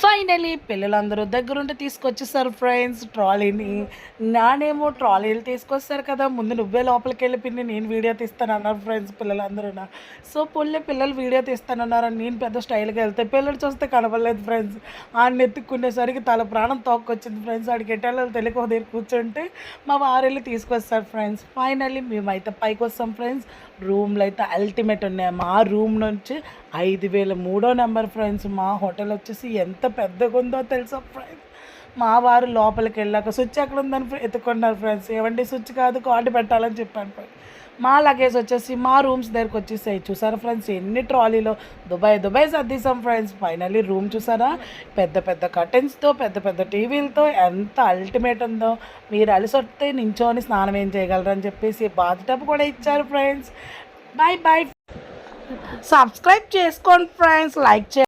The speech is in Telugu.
ఫైనలీ పిల్లలందరూ దగ్గరుండి తీసుకొచ్చేసారు ఫ్రెండ్స్ ట్రాలీని. నానేమో ట్రాలీలు తీసుకొస్తారు కదా, ముందు నువ్వే లోపలికి వెళ్ళి పిన్ని నేను వీడియో తీస్తానన్నారు ఫ్రెండ్స్ పిల్లలందరూ. సో పిల్లలు వీడియో తీస్తానన్నారని నేను పెద్ద స్టైల్గా వెళ్తే పిల్లలు చూస్తే కనపడలేదు ఫ్రెండ్స్. ఆడిని ఎత్తుక్కునేసరికి తల ప్రాణం తోక్కొచ్చింది ఫ్రెండ్స్. ఆడికి ఎట్టాలో తెలియక దగ్గర కూర్చుంటే మా వారెళ్ళి తీసుకొస్తారు ఫ్రెండ్స్. ఫైనల్లీ మేమైతే పైకి వస్తాం ఫ్రెండ్స్. రూమ్లో అయితే అల్టిమేట్ ఉన్నాయి. మా రూమ్ నుంచి 5003 నెంబర్ ఫ్రెండ్స్. మా హోటల్ వచ్చేసి ఎంత పెద్దగా ఉందో తెలుసా ఫ్రెండ్స్. మా వారు లోపలికి వెళ్ళాక స్విచ్ ఎక్కడ ఉందని ఎత్తుకున్నారు ఫ్రెండ్స్. ఏమండి స్విచ్ కాదు కార్డు పెట్టాలని చెప్పాను ఫ్రెండ్స్. మా లగేజ్ వచ్చేసి మా రూమ్స్ దగ్గరకు వచ్చేసాయి. చూసారా ఫ్రెండ్స్ ఎన్ని ట్రాలీలో దుబాయ్ సర్దీసాం ఫ్రెండ్స్. ఫైనల్లీ రూమ్ చూసారా, పెద్ద పెద్ద కర్టెన్స్తో పెద్ద పెద్ద టీవీలతో ఎంత అల్టిమేట్ ఉందో. మీరు అలసొస్తే నించోని స్నానం ఏం చేయగలరని చెప్పేసి బాత్ టబ్ కూడా ఇచ్చారు ఫ్రెండ్స్. బాయ్ సబ్స్క్రైబ్ చేసుకోండి ఫ్రెండ్స్, లైక్ చేయండి.